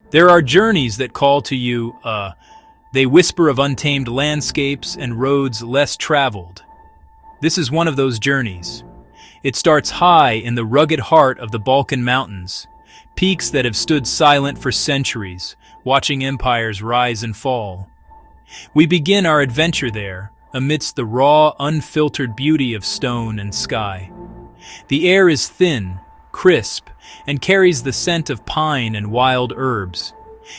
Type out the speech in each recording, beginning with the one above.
There are journeys that call to you, they whisper of untamed landscapes and roads less traveled. This is one of those journeys. It starts high in the rugged heart of the Balkan mountains, peaks that have stood silent for centuries, watching empires rise and fall. We begin our adventure there, amidst the raw, unfiltered beauty of stone and sky. The air is thin, crisp, and carries the scent of pine and wild herbs.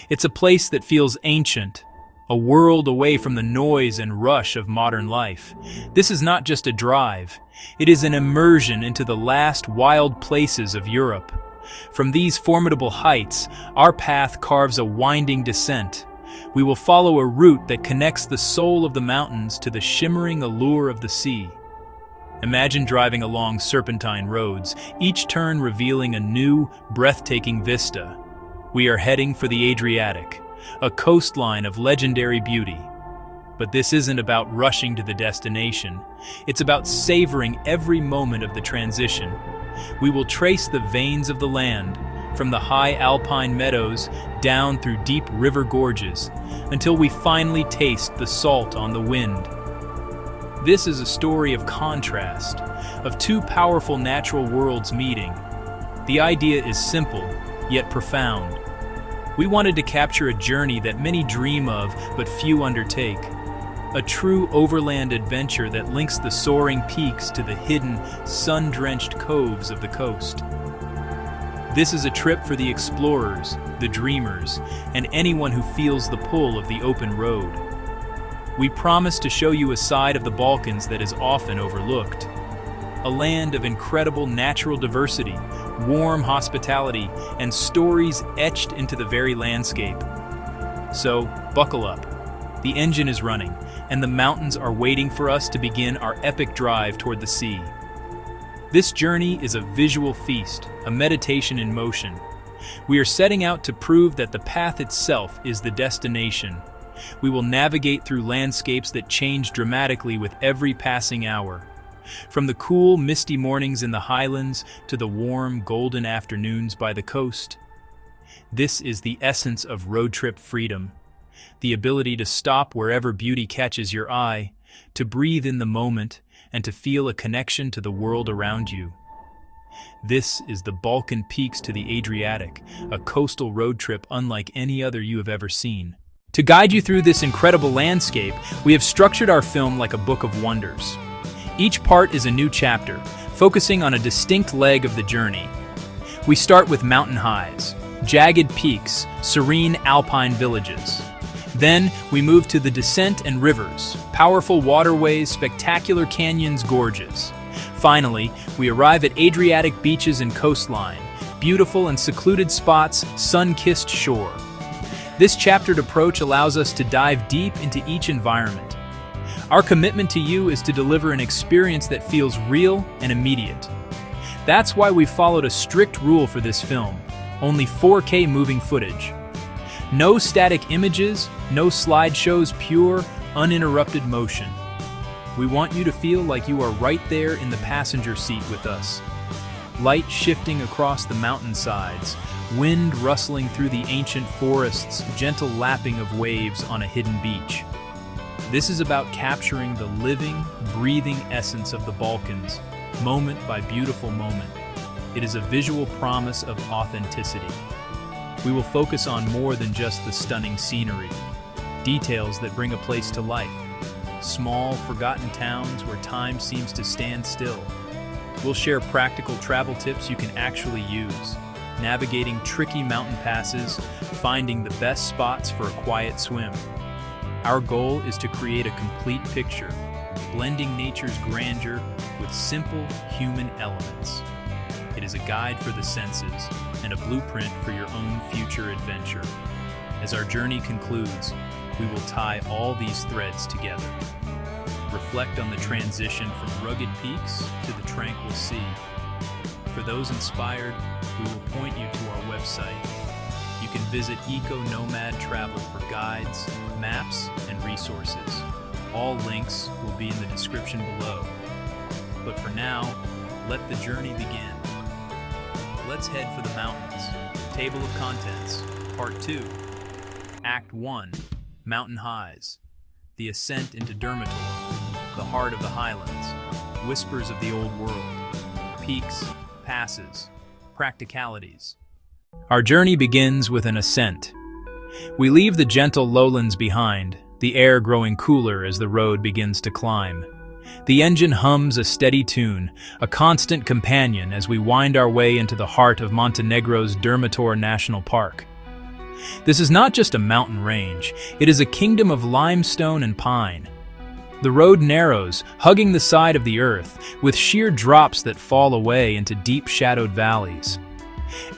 It's a place that feels ancient, a world away from the noise and rush of modern life. This is not just a drive, it is an immersion into the last wild places of Europe. From these formidable heights, our path carves a winding descent. We will follow a route that connects the soul of the mountains to the shimmering allure of the sea. Imagine driving along serpentine roads, each turn revealing a new, breathtaking vista. We are heading for the Adriatic, a coastline of legendary beauty. But this isn't about rushing to the destination. It's about savoring every moment of the transition. We will trace the veins of the land, from the high alpine meadows down through deep river gorges, until we finally taste the salt on the wind. This is a story of contrast, of two powerful natural worlds meeting. The idea is simple, yet profound. We wanted to capture a journey that many dream of, but few undertake. A true overland adventure that links the soaring peaks to the hidden, sun-drenched coves of the coast. This is a trip for the explorers, the dreamers, and anyone who feels the pull of the open road. We promise to show you a side of the Balkans that is often overlooked. A land of incredible natural diversity, warm hospitality, and stories etched into the very landscape. So, buckle up. The engine is running, and the mountains are waiting for us to begin our epic drive toward the sea. This journey is a visual feast, a meditation in motion. We are setting out to prove that the path itself is the destination. We will navigate through landscapes that change dramatically with every passing hour. From the cool, misty mornings in the highlands to the warm, golden afternoons by the coast. This is the essence of road trip freedom. The ability to stop wherever beauty catches your eye, to breathe in the moment, and to feel a connection to the world around you. This is the Balkan peaks to the Adriatic, a coastal road trip unlike any other you have ever seen. To guide you through this incredible landscape, we have structured our film like a book of wonders. Each part is a new chapter, focusing on a distinct leg of the journey. We start with mountain highs, jagged peaks, serene alpine villages. Then we move to the descent and rivers, powerful waterways, spectacular canyons, gorges. Finally, we arrive at Adriatic beaches and coastline, beautiful and secluded spots, sun-kissed shore. This chaptered approach allows us to dive deep into each environment. Our commitment to you is to deliver an experience that feels real and immediate. That's why we followed a strict rule for this film: only 4K moving footage. No static images, no slideshows, pure, uninterrupted motion. We want you to feel like you are right there in the passenger seat with us. Light shifting across the mountainsides, wind rustling through the ancient forests, gentle lapping of waves on a hidden beach. This is about capturing the living, breathing essence of the Balkans, moment by beautiful moment. It is a visual promise of authenticity. We will focus on more than just the stunning scenery, details that bring a place to life, small, forgotten towns where time seems to stand still. We'll share practical travel tips you can actually use, navigating tricky mountain passes, finding the best spots for a quiet swim. Our goal is to create a complete picture, blending nature's grandeur with simple human elements. It is a guide for the senses and a blueprint for your own future adventure. As our journey concludes, we will tie all these threads together. Reflect on the transition from rugged peaks to the tranquil sea. For those inspired, we will point you to our website. You can visit Eco Nomad Travel for guides, maps, and resources. All links will be in the description below. But for now, let the journey begin. Let's head for the mountains. Table of contents. Part 2, Act 1, Mountain Highs, the ascent into Dermator, the heart of the highlands, whispers of the old world, peaks, passes, practicalities. Our journey begins with an ascent. We leave the gentle lowlands behind, the air growing cooler as the road begins to climb. The engine hums a steady tune, a constant companion as we wind our way into the heart of Montenegro's Dermator National Park. This is not just a mountain range, it is a kingdom of limestone and pine. The road narrows, hugging the side of the earth, with sheer drops that fall away into deep shadowed valleys.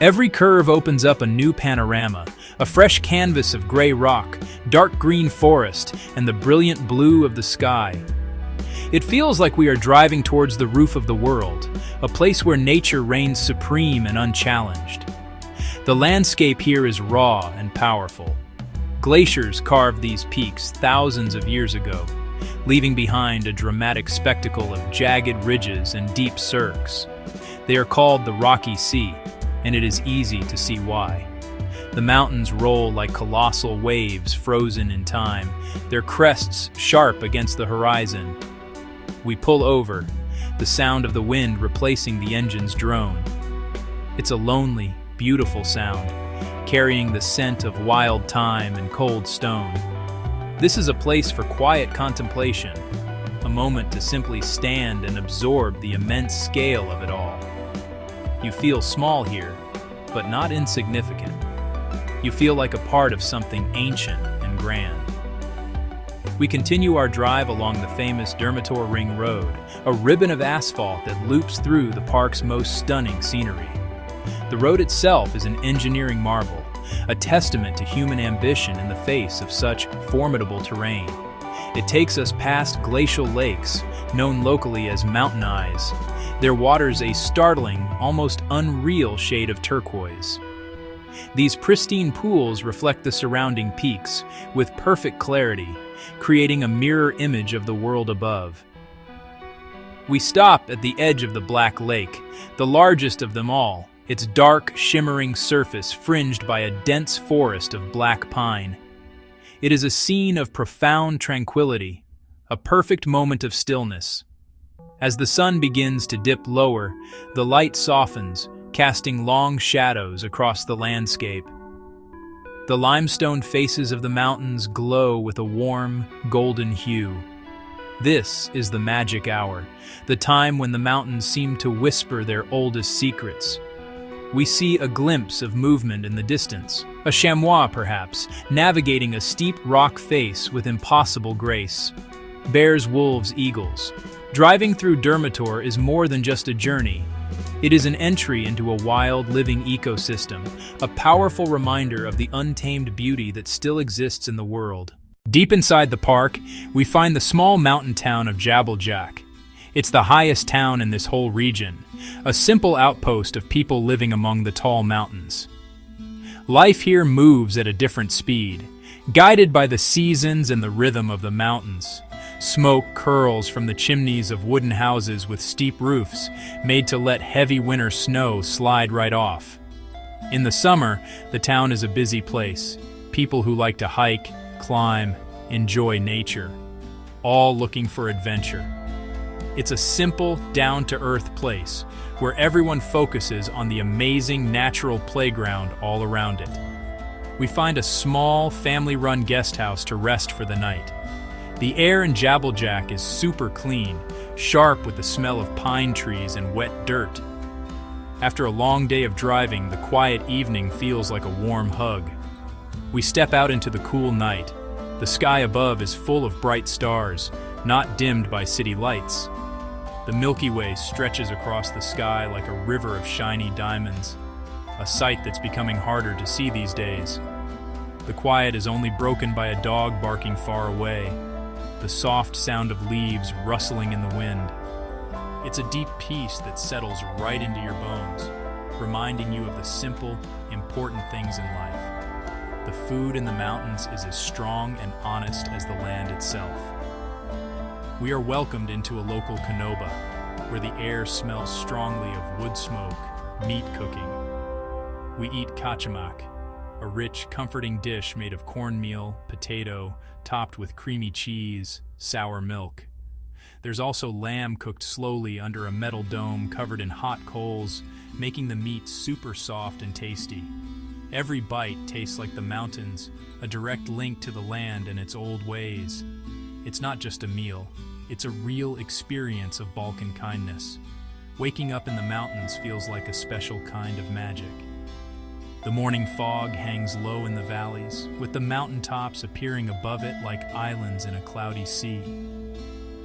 Every curve opens up a new panorama, a fresh canvas of gray rock, dark green forest, and the brilliant blue of the sky. It feels like we are driving towards the roof of the world, a place where nature reigns supreme and unchallenged. The landscape here is raw and powerful. Glaciers carved these peaks thousands of years ago, leaving behind a dramatic spectacle of jagged ridges and deep cirques. They are called the Rocky Sea, and it is easy to see why. The mountains roll like colossal waves frozen in time, their crests sharp against the horizon. We pull over, the sound of the wind replacing the engine's drone. It's a lonely, beautiful sound, carrying the scent of wild thyme and cold stone. This is a place for quiet contemplation, a moment to simply stand and absorb the immense scale of it all. You feel small here, but not insignificant. You feel like a part of something ancient and grand. We continue our drive along the famous Dermator Ring Road, a ribbon of asphalt that loops through the park's most stunning scenery. The road itself is an engineering marvel, a testament to human ambition in the face of such formidable terrain. It takes us past glacial lakes, known locally as mountain eyes, their waters a startling, almost unreal shade of turquoise. These pristine pools reflect the surrounding peaks with perfect clarity, creating a mirror image of the world above. We stop at the edge of the Black Lake, the largest of them all, its dark, shimmering surface fringed by a dense forest of black pine. It is a scene of profound tranquility, a perfect moment of stillness. As the sun begins to dip lower, the light softens, casting long shadows across the landscape. The limestone faces of the mountains glow with a warm, golden hue. This is the magic hour, the time when the mountains seem to whisper their oldest secrets. We see a glimpse of movement in the distance, a chamois perhaps, navigating a steep rock face with impossible grace. Bears, wolves, eagles. Driving through Dermator is more than just a journey. It is an entry into a wild, living ecosystem, a powerful reminder of the untamed beauty that still exists in the world. Deep inside the park, we find the small mountain town of Jabeljak. It's the highest town in this whole region, a simple outpost of people living among the tall mountains. Life here moves at a different speed, guided by the seasons and the rhythm of the mountains. Smoke curls from the chimneys of wooden houses with steep roofs, made to let heavy winter snow slide right off. In the summer, the town is a busy place. People who like to hike, climb, enjoy nature, all looking for adventure. It's a simple, down-to-earth place where everyone focuses on the amazing natural playground all around it. We find a small, family-run guest house to rest for the night. The air in Jabeljak is super clean, sharp with the smell of pine trees and wet dirt. After a long day of driving, the quiet evening feels like a warm hug. We step out into the cool night. The sky above is full of bright stars, not dimmed by city lights. The Milky Way stretches across the sky like a river of shiny diamonds, a sight that's becoming harder to see these days. The quiet is only broken by a dog barking far away, the soft sound of leaves rustling in the wind. It's a deep peace that settles right into your bones, reminding you of the simple, important things in life. The food in the mountains is as strong and honest as the land itself. We are welcomed into a local canoba, where the air smells strongly of wood smoke, meat cooking. We eat kachamak, a rich, comforting dish made of cornmeal, potato, topped with creamy cheese, sour milk. There's also lamb cooked slowly under a metal dome covered in hot coals, making the meat super soft and tasty. Every bite tastes like the mountains, a direct link to the land and its old ways. It's not just a meal, it's a real experience of Balkan kindness. Waking up in the mountains feels like a special kind of magic. The morning fog hangs low in the valleys, with the mountaintops appearing above it like islands in a cloudy sea.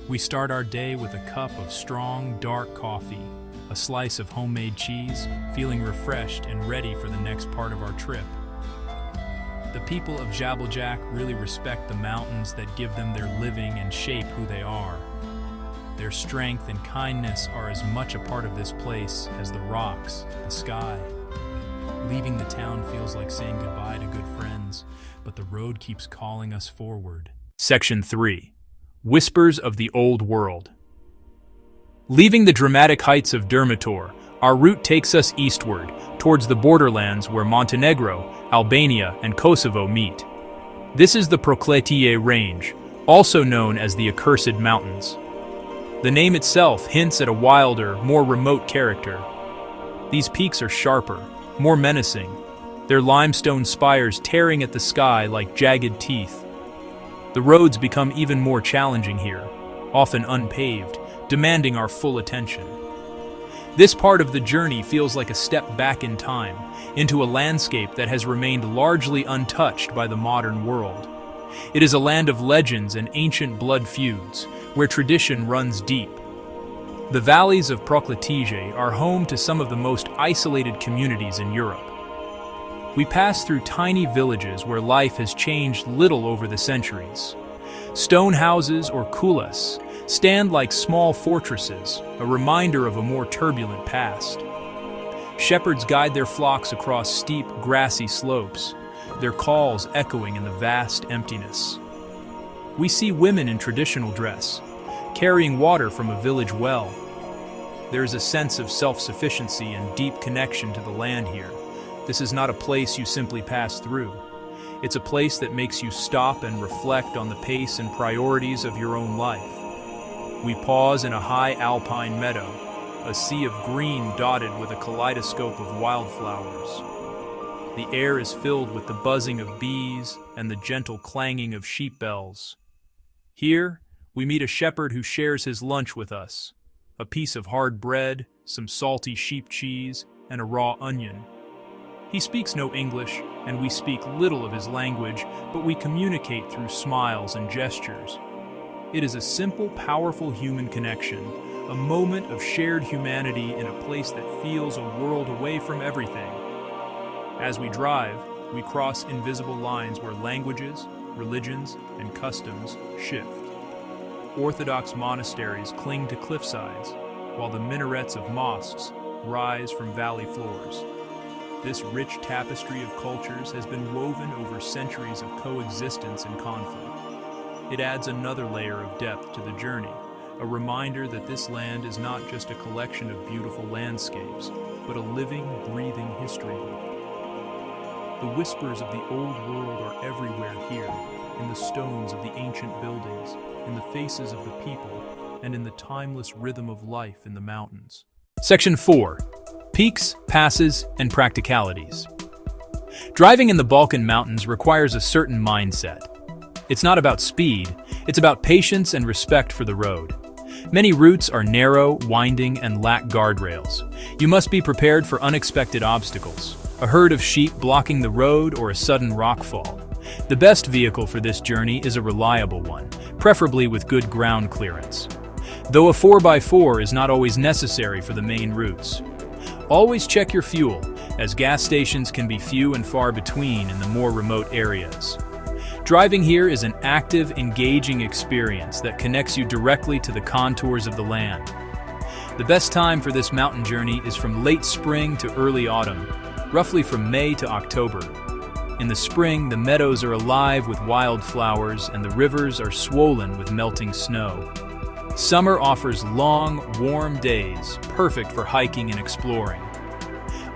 We start our day with a cup of strong, dark coffee, a slice of homemade cheese, feeling refreshed and ready for the next part of our trip. The people of Jablajak really respect the mountains that give them their living and shape who they are. Their strength and kindness are as much a part of this place as the rocks, the sky. Leaving the town feels like saying goodbye to good friends, but the road keeps calling us forward. Section 3. Whispers of the Old World. Leaving the dramatic heights of Durmitor, our route takes us eastward, towards the borderlands where Montenegro, Albania, and Kosovo meet. This is the Prokletiye Range, also known as the Accursed Mountains. The name itself hints at a wilder, more remote character. These peaks are sharper, more menacing, their limestone spires tearing at the sky like jagged teeth. The roads become even more challenging here, often unpaved, demanding our full attention. This part of the journey feels like a step back in time, into a landscape that has remained largely untouched by the modern world. It is a land of legends and ancient blood feuds, where tradition runs deep. The valleys of Prokletiye are home to some of the most isolated communities in Europe. We pass through tiny villages where life has changed little over the centuries. Stone houses, or kulas, stand like small fortresses, a reminder of a more turbulent past. Shepherds guide their flocks across steep, grassy slopes, their calls echoing in the vast emptiness. We see women in traditional dress, carrying water from a village well. There is a sense of self-sufficiency and deep connection to the land here. This is not a place you simply pass through. It's a place that makes you stop and reflect on the pace and priorities of your own life. We pause in a high alpine meadow, a sea of green dotted with a kaleidoscope of wildflowers. The air is filled with the buzzing of bees and the gentle clanging of sheep bells. Here, we meet a shepherd who shares his lunch with us. A piece of hard bread, some salty sheep cheese, and a raw onion. He speaks no English, and we speak little of his language, but we communicate through smiles and gestures. It is a simple, powerful human connection, a moment of shared humanity in a place that feels a world away from everything. As we drive, we cross invisible lines where languages, religions, and customs shift. Orthodox monasteries cling to cliffsides, while the minarets of mosques rise from valley floors. This rich tapestry of cultures has been woven over centuries of coexistence and conflict. It adds another layer of depth to the journey, a reminder that this land is not just a collection of beautiful landscapes, but a living, breathing history book. The whispers of the old world are everywhere here, in the stones of the ancient buildings, in the faces of the people, and in the timeless rhythm of life in the mountains. Section 4. Peaks, passes, and practicalities. Driving in the Balkan mountains requires a certain mindset. It's not about speed, it's about patience and respect for the road. Many routes are narrow, winding, and lack guardrails. You must be prepared for unexpected obstacles, a herd of sheep blocking the road or a sudden rockfall. The best vehicle for this journey is a reliable one, preferably with good ground clearance. Though a 4x4 is not always necessary for the main routes. Always check your fuel, as gas stations can be few and far between in the more remote areas. Driving here is an active, engaging experience that connects you directly to the contours of the land. The best time for this mountain journey is from late spring to early autumn, roughly from May to October. In the spring, the meadows are alive with wildflowers and the rivers are swollen with melting snow. Summer offers long, warm days, perfect for hiking and exploring.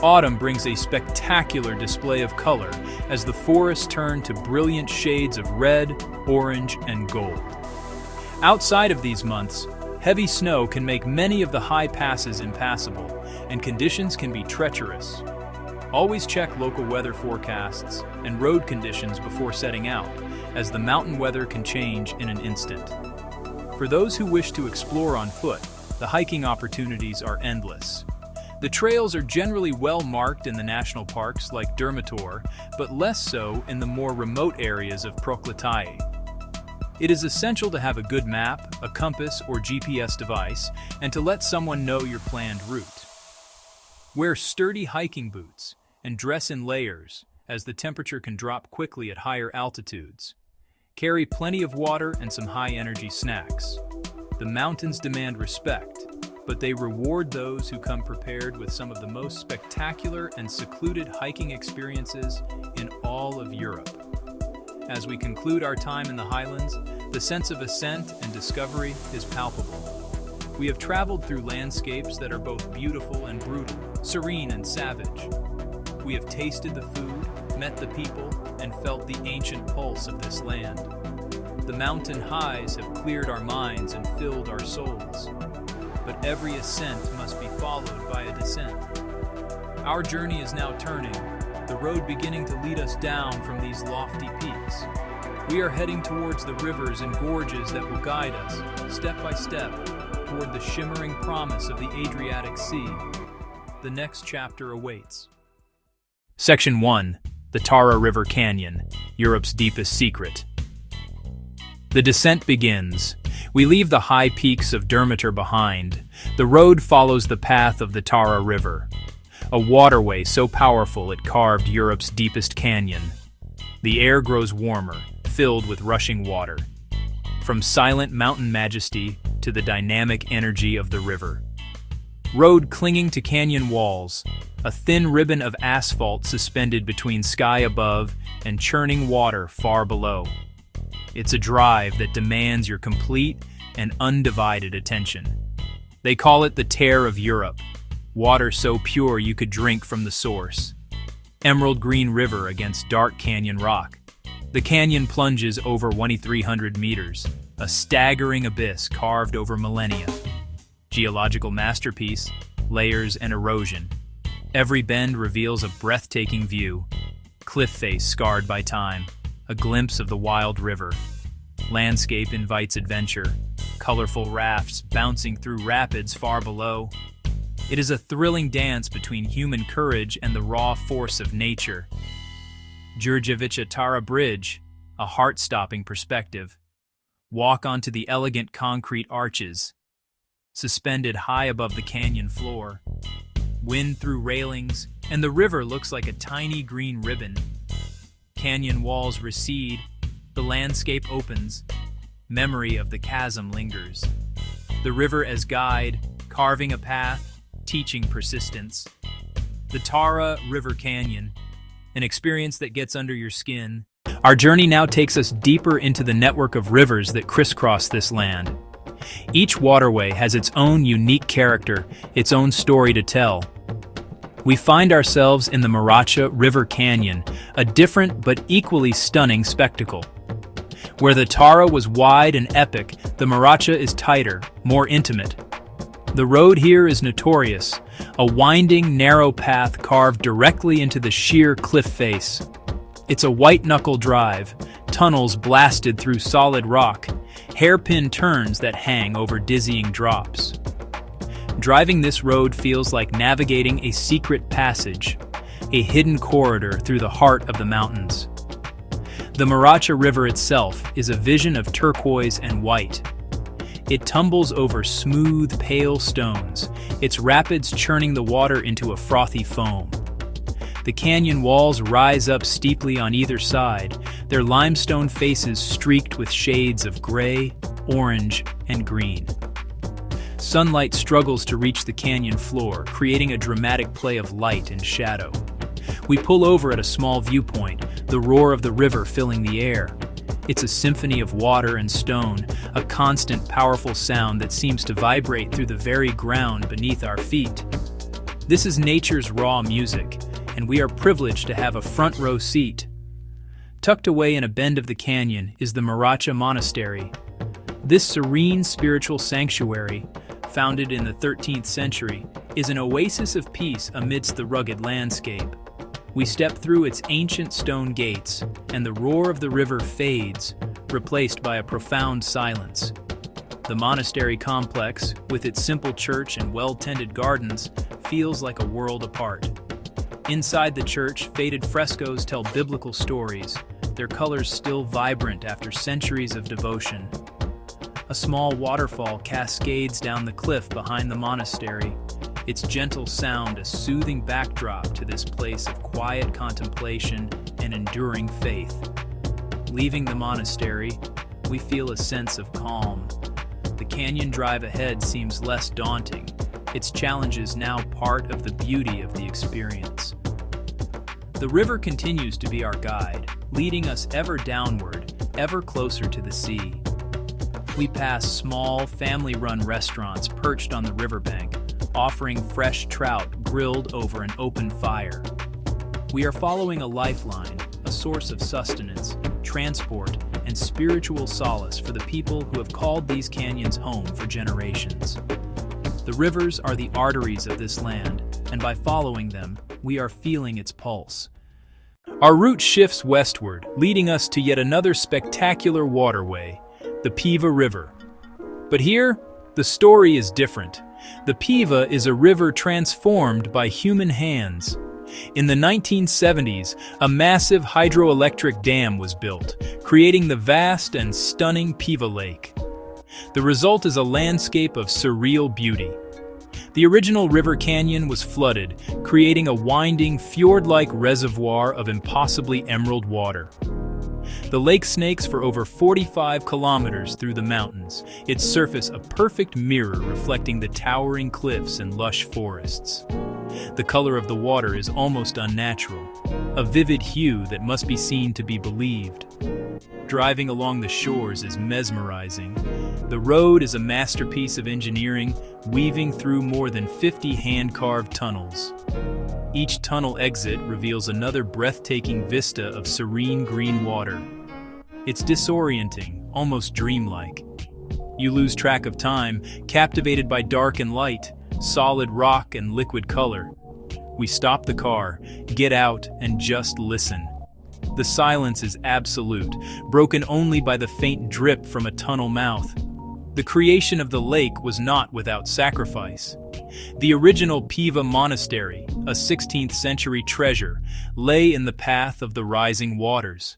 Autumn brings a spectacular display of color as the forests turn to brilliant shades of red, orange, and gold. Outside of these months, heavy snow can make many of the high passes impassable, and conditions can be treacherous. Always check local weather forecasts and road conditions before setting out, as the mountain weather can change in an instant. For those who wish to explore on foot, the hiking opportunities are endless. The trails are generally well marked in the national parks like Dermator, but less so in the more remote areas of Prokletae. It is essential to have a good map, a compass or GPS device, and to let someone know your planned route. Wear sturdy hiking boots and dress in layers, as the temperature can drop quickly at higher altitudes. Carry plenty of water and some high-energy snacks. The mountains demand respect, but they reward those who come prepared with some of the most spectacular and secluded hiking experiences in all of Europe. As we conclude our time in the highlands, the sense of ascent and discovery is palpable. We have traveled through landscapes that are both beautiful and brutal, serene and savage. We have tasted the food, met the people, and felt the ancient pulse of this land. The mountain highs have cleared our minds and filled our souls. But every ascent must be followed by a descent. Our journey is now turning, the road beginning to lead us down from these lofty peaks. We are heading towards the rivers and gorges that will guide us, step by step, toward the shimmering promise of the Adriatic Sea. The next chapter awaits. Section 1. The Tara River Canyon, Europe's deepest secret. The descent begins. We leave the high peaks of Dermator behind. The road follows the path of the Tara River, a waterway so powerful it carved Europe's deepest canyon. The air grows warmer, filled with rushing water. From silent mountain majesty to the dynamic energy of the river. Road clinging to canyon walls, a thin ribbon of asphalt suspended between sky above and churning water far below. It's a drive that demands your complete and undivided attention. They call it the tear of Europe, water so pure you could drink from the source. Emerald green river against dark canyon rock. The canyon plunges over 2,300 meters, a staggering abyss carved over millennia. Geological masterpiece, layers and erosion. Every bend reveals a breathtaking view. Cliff face scarred by time, a glimpse of the wild river. Landscape invites adventure, colorful rafts bouncing through rapids far below. It is a thrilling dance between human courage and the raw force of nature. Đurđevića Tara Bridge, a heart-stopping perspective. Walk onto the elegant concrete arches, suspended high above the canyon floor. Wind through railings, and the river looks like a tiny green ribbon. Canyon walls recede, the landscape opens. Memory of the chasm lingers. The river as guide, carving a path, teaching persistence. The Tara River Canyon, an experience that gets under your skin. Our journey now takes us deeper into the network of rivers that crisscross this land. Each waterway has its own unique character, its own story to tell. We find ourselves in the Moracha River Canyon, a different but equally stunning spectacle. Where the Tara was wide and epic, the Moracha is tighter, more intimate. The road here is notorious, a winding, narrow path carved directly into the sheer cliff face. It's a white-knuckle drive, tunnels blasted through solid rock, hairpin turns that hang over dizzying drops. Driving this road feels like navigating a secret passage, a hidden corridor through the heart of the mountains. The Moracha River itself is a vision of turquoise and white. It tumbles over smooth, pale stones, its rapids churning the water into a frothy foam. The canyon walls rise up steeply on either side, their limestone faces streaked with shades of gray, orange, and green. Sunlight struggles to reach the canyon floor, creating a dramatic play of light and shadow. We pull over at a small viewpoint, the roar of the river filling the air. It's a symphony of water and stone, a constant, powerful sound that seems to vibrate through the very ground beneath our feet. This is nature's raw music, and we are privileged to have a front row seat. Tucked away in a bend of the canyon is the Croatia Monastery. This serene spiritual sanctuary, founded in the 13th century, is an oasis of peace amidst the rugged landscape. We step through its ancient stone gates, and the roar of the river fades, replaced by a profound silence. The monastery complex, with its simple church and well-tended gardens, feels like a world apart. Inside the church, faded frescoes tell biblical stories, their colors still vibrant after centuries of devotion. A small waterfall cascades down the cliff behind the monastery, its gentle sound a soothing backdrop to this place of quiet contemplation and enduring faith. Leaving the monastery, we feel a sense of calm. The canyon drive ahead seems less daunting, its challenges now part of the beauty of the experience. The river continues to be our guide, leading us ever downward, ever closer to the sea. We pass small, family-run restaurants perched on the riverbank, offering fresh trout grilled over an open fire. We are following a lifeline, a source of sustenance, transport, and spiritual solace for the people who have called these canyons home for generations. The rivers are the arteries of this land, and by following them, we are feeling its pulse. Our route shifts westward, leading us to yet another spectacular waterway, the Piva River. But here, the story is different. The Piva is a river transformed by human hands. In the 1970s, a massive hydroelectric dam was built, creating the vast and stunning Piva Lake. The result is a landscape of surreal beauty. The original river canyon was flooded, creating a winding, fjord-like reservoir of impossibly emerald water. The lake snakes for over 45 kilometers through the mountains, its surface a perfect mirror reflecting the towering cliffs and lush forests. The color of the water is almost unnatural, a vivid hue that must be seen to be believed. Driving along the shores is mesmerizing. The road is a masterpiece of engineering, weaving through more than 50 hand-carved tunnels. Each tunnel exit reveals another breathtaking vista of serene green water. It's disorienting, almost dreamlike. You lose track of time, captivated by dark and light, solid rock and liquid color. We stop the car, get out, and just listen. The silence is absolute, broken only by the faint drip from a tunnel mouth. The creation of the lake was not without sacrifice. The original Piva Monastery, a 16th century treasure, lay in the path of the rising waters.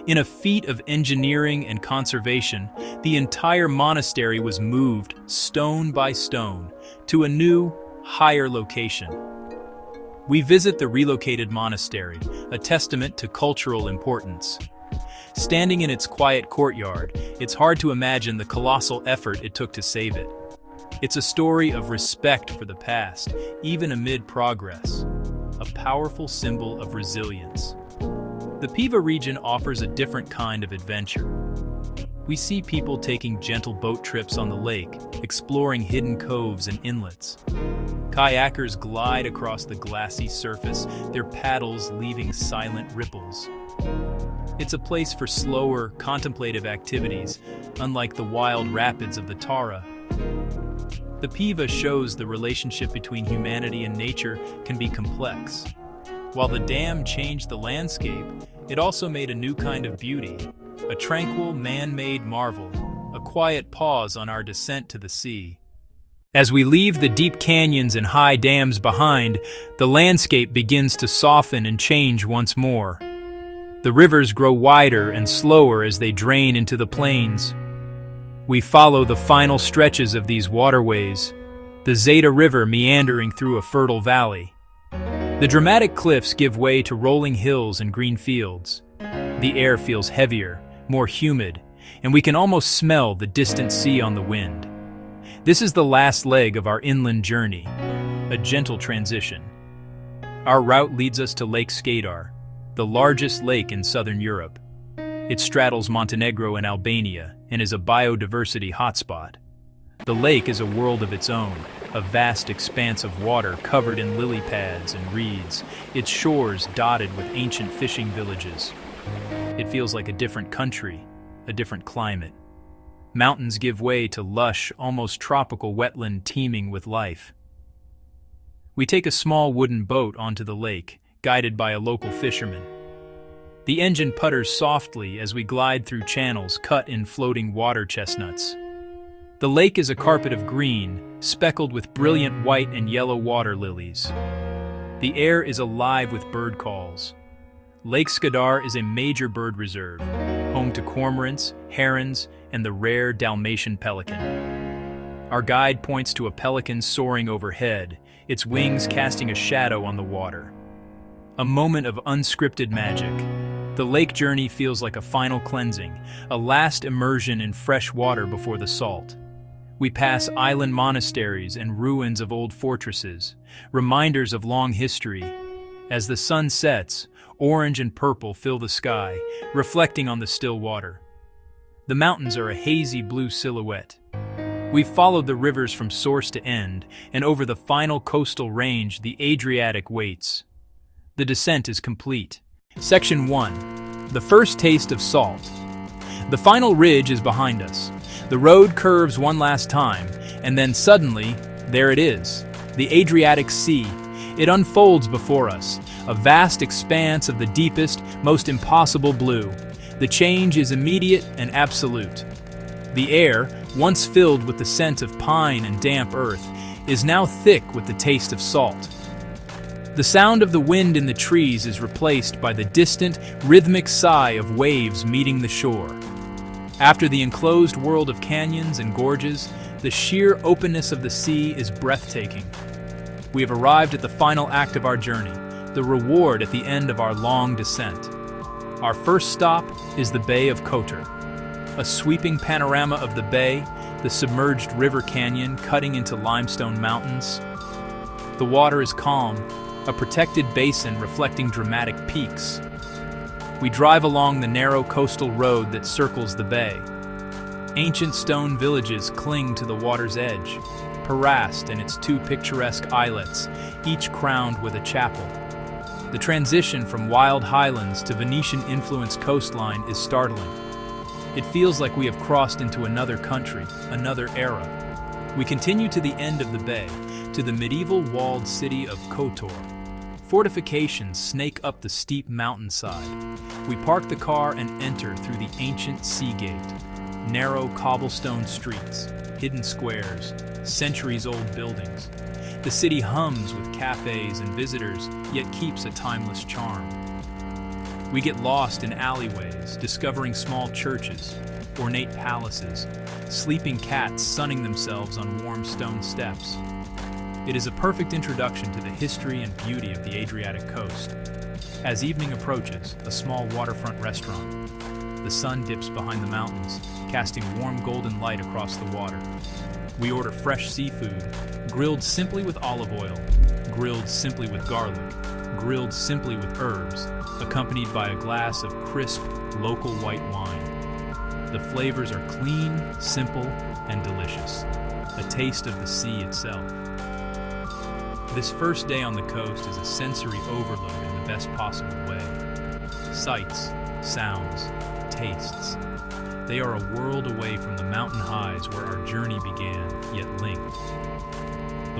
In a feat of engineering and conservation, the entire monastery was moved, stone by stone, to a new, higher location. We visit the relocated monastery, a testament to cultural importance. Standing in its quiet courtyard, it's hard to imagine the colossal effort it took to save it. It's a story of respect for the past, even amid progress, a powerful symbol of resilience. The Piva region offers a different kind of adventure. We see people taking gentle boat trips on the lake, exploring hidden coves and inlets. Kayakers glide across the glassy surface, their paddles leaving silent ripples. It's a place for slower, contemplative activities, unlike the wild rapids of the Tara. The Piva shows the relationship between humanity and nature can be complex. While the dam changed the landscape, it also made a new kind of beauty, a tranquil, man-made marvel, a quiet pause on our descent to the sea. As we leave the deep canyons and high dams behind, the landscape begins to soften and change once more. The rivers grow wider and slower as they drain into the plains. We follow the final stretches of these waterways, the Zeta River meandering through a fertile valley. The dramatic cliffs give way to rolling hills and green fields. The air feels heavier, more humid, and we can almost smell the distant sea on the wind. This is the last leg of our inland journey, a gentle transition. Our route leads us to Lake Skadar, the largest lake in southern Europe. It straddles Montenegro and Albania and is a biodiversity hotspot. The lake is a world of its own, a vast expanse of water covered in lily pads and reeds, its shores dotted with ancient fishing villages. It feels like a different country, a different climate. Mountains give way to lush, almost tropical wetland teeming with life. We take a small wooden boat onto the lake, guided by a local fisherman. The engine putters softly as we glide through channels cut in floating water chestnuts. The lake is a carpet of green, speckled with brilliant white and yellow water lilies. The air is alive with bird calls. Lake Skadar is a major bird reserve, home to cormorants, herons, and the rare Dalmatian pelican. Our guide points to a pelican soaring overhead, its wings casting a shadow on the water. A moment of unscripted magic. The lake journey feels like a final cleansing, a last immersion in fresh water before the salt. We pass island monasteries and ruins of old fortresses, reminders of long history. As the sun sets, orange and purple fill the sky, reflecting on the still water. The mountains are a hazy blue silhouette. We've followed the rivers from source to end, and over the final coastal range, the Adriatic waits. The descent is complete. Section 1. The first taste of salt. The final ridge is behind us. The road curves one last time, and then suddenly, there it is, the Adriatic Sea. It unfolds before us, a vast expanse of the deepest, most impossible blue. The change is immediate and absolute. The air, once filled with the scent of pine and damp earth, is now thick with the taste of salt. The sound of the wind in the trees is replaced by the distant, rhythmic sigh of waves meeting the shore. After the enclosed world of canyons and gorges, the sheer openness of the sea is breathtaking. We have arrived at the final act of our journey, the reward at the end of our long descent. Our first stop is the Bay of Kotor. A sweeping panorama of the bay, the submerged river canyon cutting into limestone mountains. The water is calm, a protected basin reflecting dramatic peaks. We drive along the narrow coastal road that circles the bay. Ancient stone villages cling to the water's edge, Parast and its two picturesque islets, each crowned with a chapel. The transition from wild highlands to Venetian-influenced coastline is startling. It feels like we have crossed into another country, another era. We continue to the end of the bay, to the medieval walled city of Kotor. Fortifications snake up the steep mountainside. We park the car and enter through the ancient sea gate. Narrow cobblestone streets, hidden squares, centuries-old buildings. The city hums with cafes and visitors, yet keeps a timeless charm. We get lost in alleyways, discovering small churches, ornate palaces, sleeping cats sunning themselves on warm stone steps. It is a perfect introduction to the history and beauty of the Adriatic coast. As evening approaches, a small waterfront restaurant. The sun dips behind the mountains, casting warm golden light across the water. We order fresh seafood, grilled simply with olive oil, grilled simply with garlic, grilled simply with herbs, accompanied by a glass of crisp, local white wine. The flavors are clean, simple, and delicious. A taste of the sea itself. This first day on the coast is a sensory overload in the best possible way. Sights, sounds, tastes. They are a world away from the mountain highs where our journey began, yet linked.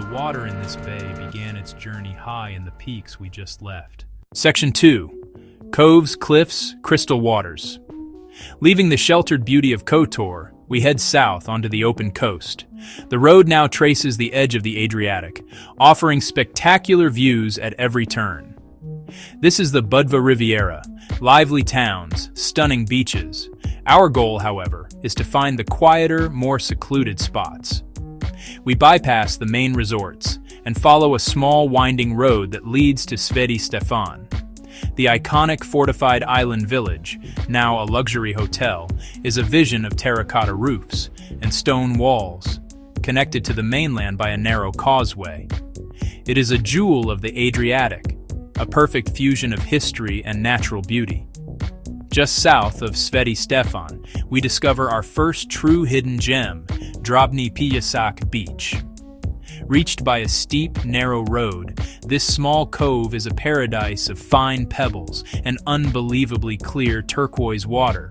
The water in this bay began its journey high in the peaks we just left. Section 2. Coves, Cliffs, Crystal Waters. Leaving the sheltered beauty of Kotor, we head south onto the open coast. The road now traces the edge of the Adriatic, offering spectacular views at every turn. This is the Budva Riviera, lively towns, stunning beaches. Our goal, however, is to find the quieter, more secluded spots. We bypass the main resorts and follow a small winding road that leads to Sveti Stefan. The iconic fortified island village, now a luxury hotel, is a vision of terracotta roofs and stone walls, connected to the mainland by a narrow causeway. It is a jewel of the Adriatic, a perfect fusion of history and natural beauty. Just south of Sveti Stefan, we discover our first true hidden gem, Drobny Piasak Beach. Reached by a steep, narrow road, this small cove is a paradise of fine pebbles and unbelievably clear turquoise water.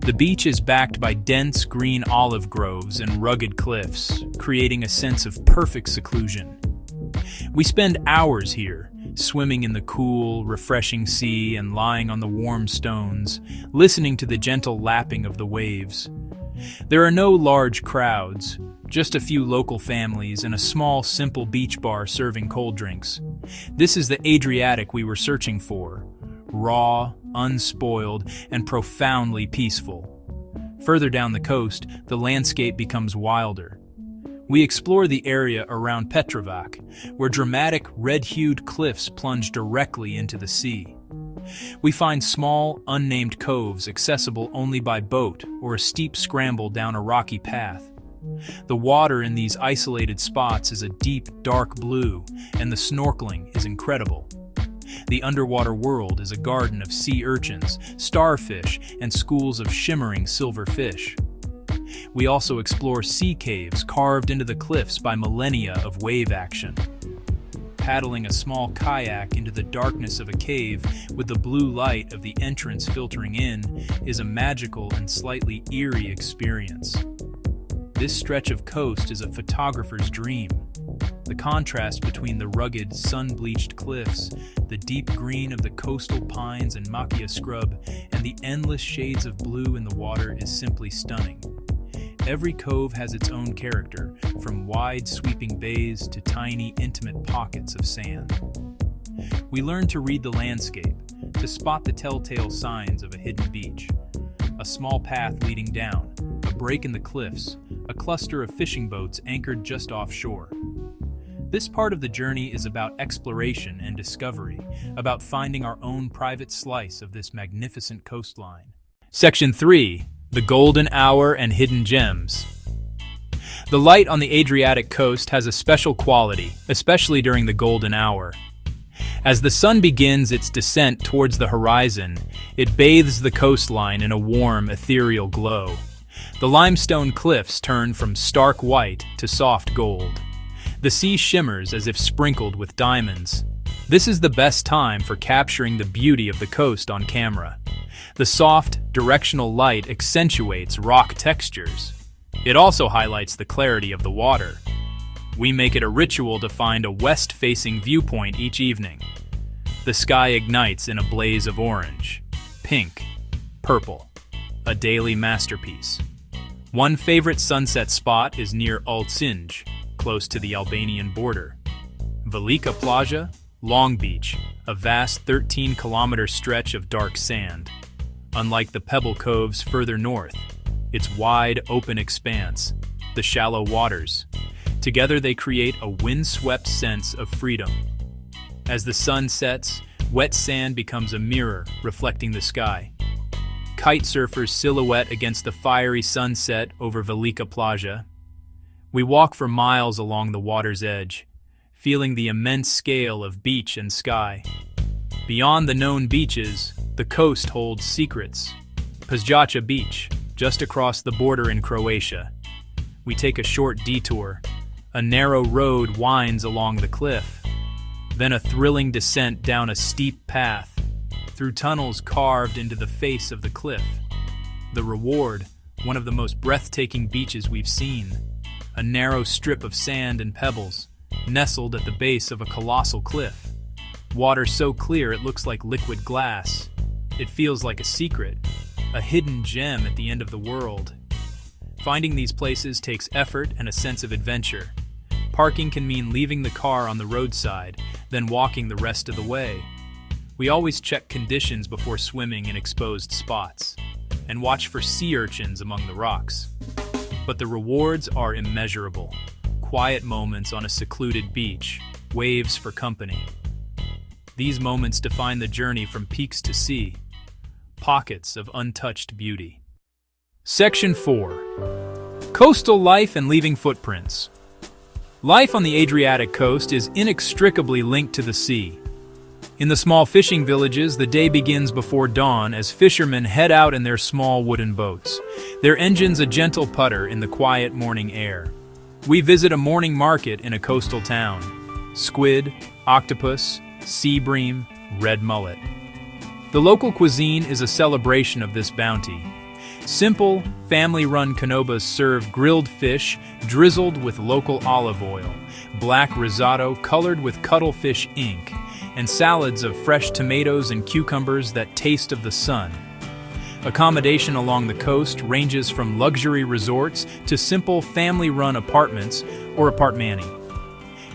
The beach is backed by dense green olive groves and rugged cliffs, creating a sense of perfect seclusion. We spend hours here, swimming in the cool, refreshing sea and lying on the warm stones, listening to the gentle lapping of the waves. There are no large crowds, just a few local families and a small, simple beach bar serving cold drinks. This is the Adriatic we were searching for, raw, unspoiled, and profoundly peaceful. Further down the coast, the landscape becomes wilder. We explore the area around Petrovac, where dramatic red-hued cliffs plunge directly into the sea. We find small, unnamed coves accessible only by boat or a steep scramble down a rocky path. The water in these isolated spots is a deep, dark blue, and the snorkeling is incredible. The underwater world is a garden of sea urchins, starfish, and schools of shimmering silver fish. We also explore sea caves carved into the cliffs by millennia of wave action. Paddling a small kayak into the darkness of a cave with the blue light of the entrance filtering in is a magical and slightly eerie experience. This stretch of coast is a photographer's dream. The contrast between the rugged, sun-bleached cliffs, the deep green of the coastal pines and makia scrub, and the endless shades of blue in the water is simply stunning. Every cove has its own character, from wide, sweeping bays to tiny, intimate pockets of sand. We learn to read the landscape, to spot the telltale signs of a hidden beach. A small path leading down, a break in the cliffs, a cluster of fishing boats anchored just offshore. This part of the journey is about exploration and discovery, about finding our own private slice of this magnificent coastline. Section 3. The Golden Hour and Hidden Gems. The light on the Adriatic coast has a special quality, especially during the golden hour. As the sun begins its descent towards the horizon, it bathes the coastline in a warm, ethereal glow. The limestone cliffs turn from stark white to soft gold. The sea shimmers as if sprinkled with diamonds. This is the best time for capturing the beauty of the coast on camera. The soft, directional light accentuates rock textures. It also highlights the clarity of the water. We make it a ritual to find a west-facing viewpoint each evening. The sky ignites in a blaze of orange, pink, purple, a daily masterpiece. One favorite sunset spot is near Ulcinj, close to the Albanian border. Velika Plaja, Long Beach, a vast 13-kilometer stretch of dark sand. Unlike the pebble coves further north, its wide, open expanse, the shallow waters. Together they create a windswept sense of freedom. As the sun sets, wet sand becomes a mirror reflecting the sky. Kite surfers silhouette against the fiery sunset over Velika Plaja. We walk for miles along the water's edge, feeling the immense scale of beach and sky. Beyond the known beaches, the coast holds secrets. Pazjacha Beach, just across the border in Croatia. We take a short detour. A narrow road winds along the cliff. Then a thrilling descent down a steep path, through tunnels carved into the face of the cliff. The reward, one of the most breathtaking beaches we've seen. A narrow strip of sand and pebbles, nestled at the base of a colossal cliff. Water so clear it looks like liquid glass. It feels like a secret, a hidden gem at the end of the world. Finding these places takes effort and a sense of adventure. Parking can mean leaving the car on the roadside, then walking the rest of the way. We always check conditions before swimming in exposed spots, and watch for sea urchins among the rocks. But the rewards are immeasurable. Quiet moments on a secluded beach, waves for company. These moments define the journey from peaks to sea, pockets of untouched beauty. Section 4. Coastal life and leaving footprints. Life on the Adriatic coast is inextricably linked to the sea. In the small fishing villages, the day begins before dawn as fishermen head out in their small wooden boats, their engines a gentle putter in the quiet morning air. We visit a morning market in a coastal town. Squid, octopus, sea bream, red mullet. The local cuisine is a celebration of this bounty. Simple, family-run canobas serve grilled fish drizzled with local olive oil, black risotto colored with cuttlefish ink, and salads of fresh tomatoes and cucumbers that taste of the sun. Accommodation along the coast ranges from luxury resorts to simple family-run apartments or apartmani.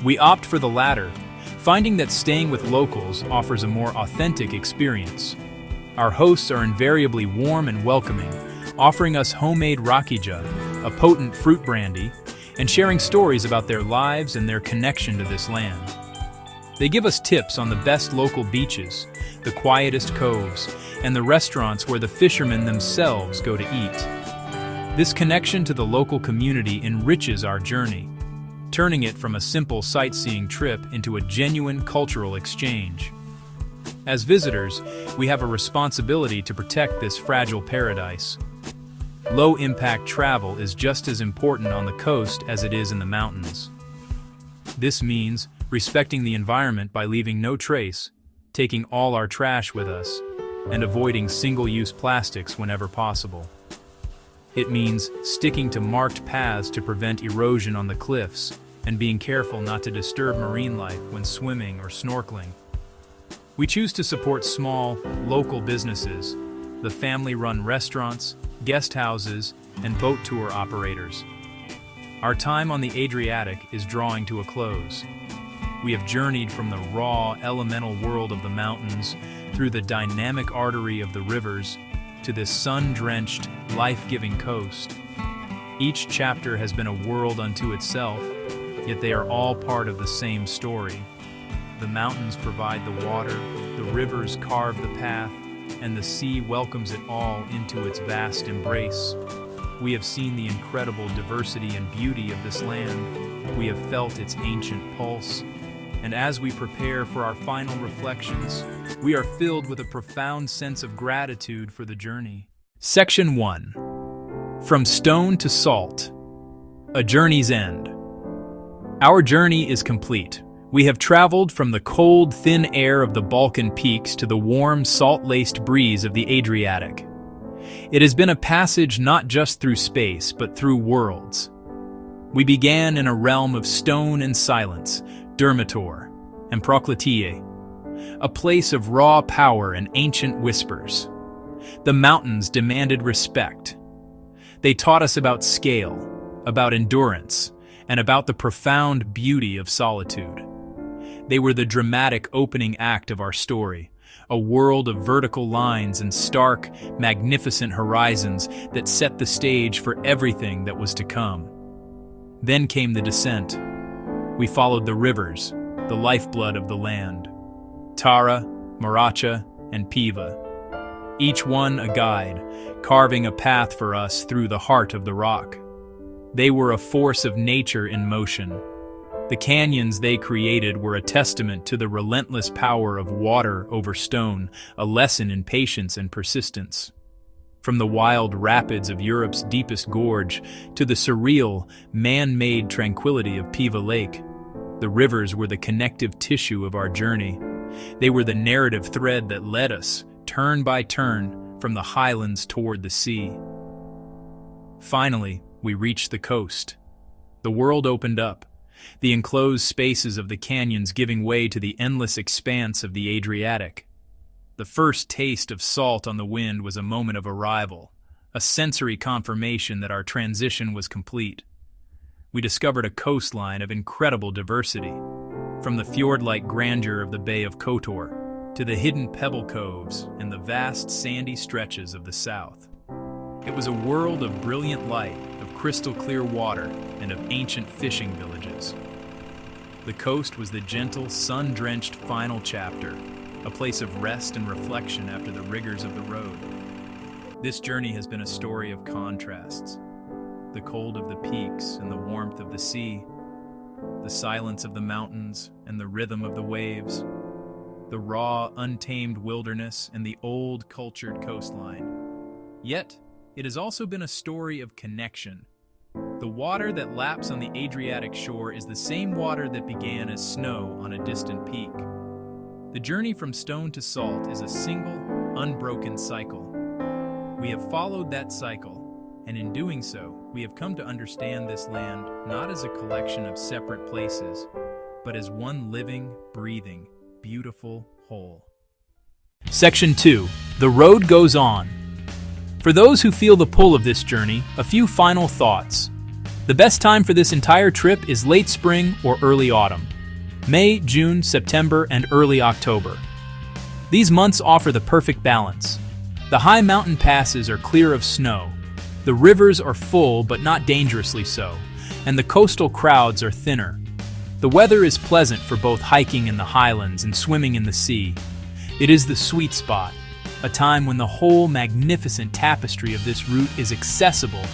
We opt for the latter, finding that staying with locals offers a more authentic experience. Our hosts are invariably warm and welcoming, offering us homemade rakija, a potent fruit brandy, and sharing stories about their lives and their connection to this land. They give us tips on the best local beaches, the quietest coves, and the restaurants where the fishermen themselves go to eat. This connection to the local community enriches our journey, turning it from a simple sightseeing trip into a genuine cultural exchange. As visitors, we have a responsibility to protect this fragile paradise. Low-impact travel is just as important on the coast as it is in the mountains. This means respecting the environment by leaving no trace, taking all our trash with us, and avoiding single-use plastics whenever possible. It means sticking to marked paths to prevent erosion on the cliffs and being careful not to disturb marine life when swimming or snorkeling. We choose to support small, local businesses, the family-run restaurants, guest houses, and boat tour operators. Our time on the Adriatic is drawing to a close. We have journeyed from the raw, elemental world of the mountains through the dynamic artery of the rivers to this sun-drenched, life-giving coast. Each chapter has been a world unto itself, yet they are all part of the same story. The mountains provide the water, the rivers carve the path, and the sea welcomes it all into its vast embrace. We have seen the incredible diversity and beauty of this land. We have felt its ancient pulse. And as we prepare for our final reflections, we are filled with a profound sense of gratitude for the journey. Section 1. From Stone to Salt. A Journey's End. Our journey is complete. We have traveled from the cold, thin air of the Balkan peaks to the warm, salt-laced breeze of the Adriatic. It has been a passage not just through space, but through worlds. We began in a realm of stone and silence, Dermator and Prokletie, a place of raw power and ancient whispers. The mountains demanded respect. They taught us about scale, about endurance, and about the profound beauty of solitude. They were the dramatic opening act of our story, a world of vertical lines and stark, magnificent horizons that set the stage for everything that was to come. Then came the descent. We followed the rivers, the lifeblood of the land, Tara, Maracha, and Piva, each one a guide, carving a path for us through the heart of the rock. They were a force of nature in motion. The canyons they created were a testament to the relentless power of water over stone, a lesson in patience and persistence. From the wild rapids of Europe's deepest gorge to the surreal, man-made tranquility of Piva Lake, the rivers were the connective tissue of our journey. They were the narrative thread that led us, turn by turn, from the highlands toward the sea. Finally, we reached the coast. The world opened up, the enclosed spaces of the canyons giving way to the endless expanse of the Adriatic. The first taste of salt on the wind was a moment of arrival, a sensory confirmation that our transition was complete. We discovered a coastline of incredible diversity, from the fjord-like grandeur of the Bay of Kotor to the hidden pebble coves and the vast sandy stretches of the south. It was a world of brilliant light, of crystal-clear water, and of ancient fishing villages. The coast was the gentle, sun-drenched final chapter, a place of rest and reflection after the rigors of the road. This journey has been a story of contrasts. The cold of the peaks and the warmth of the sea, the silence of the mountains and the rhythm of the waves. the raw, untamed wilderness, and the old, cultured coastline. Yet, it has also been a story of connection. The water that laps on the Adriatic shore is the same water that began as snow on a distant peak. The journey from stone to salt is a single, unbroken cycle. We have followed that cycle, and in doing so, we have come to understand this land not as a collection of separate places, but as one living, breathing, beautiful whole. Section 2. The road goes on. For those who feel the pull of this journey, a few final thoughts. The best time for this entire trip is late spring or early autumn. May, June, September, and early October. These months offer the perfect balance. The high mountain passes are clear of snow. The rivers are full but not dangerously so, and the coastal crowds are thinner. The weather is pleasant for both hiking in the highlands and swimming in the sea. It is the sweet spot, a time when the whole magnificent tapestry of this route is accessible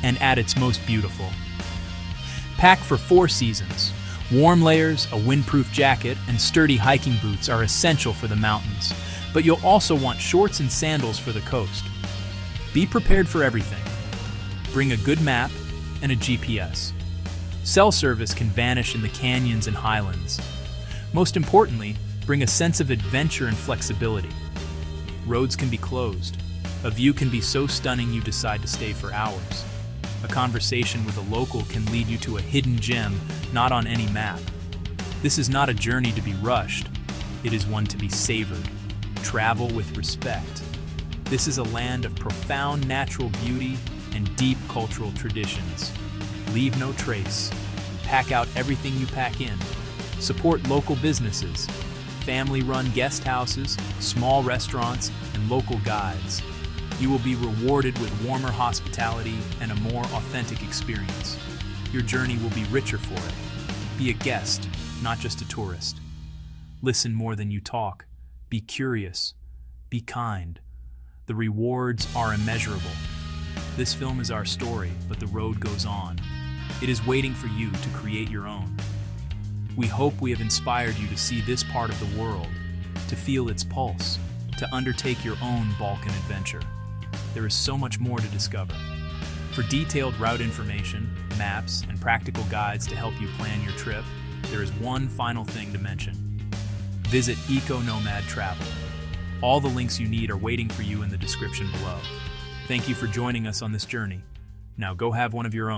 and at its most beautiful. Pack for 4 seasons. Warm layers, a windproof jacket, and sturdy hiking boots are essential for the mountains, but you'll also want shorts and sandals for the coast. Be prepared for everything. Bring a good map and a GPS. Cell service can vanish in the canyons and highlands. Most importantly, bring a sense of adventure and flexibility. Roads can be closed. A view can be so stunning you decide to stay for hours. A conversation with a local can lead you to a hidden gem not on any map. This is not a journey to be rushed. It is one to be savored. Travel with respect. This is a land of profound natural beauty and deep cultural traditions. Leave no trace. Pack out everything you pack in. Support local businesses, family-run guest houses, small restaurants, and local guides. You will be rewarded with warmer hospitality and a more authentic experience. Your journey will be richer for it. Be a guest, not just a tourist. Listen more than you talk. Be curious. Be kind. The rewards are immeasurable. This film is our story, but the road goes on. It is waiting for you to create your own. We hope we have inspired you to see this part of the world, to feel its pulse, to undertake your own Balkan adventure. There is so much more to discover. For detailed route information, maps, and practical guides to help you plan your trip, there is one final thing to mention. Visit Eco Nomad Travel. All the links you need are waiting for you in the description below. Thank you for joining us on this journey. Now go have one of your own.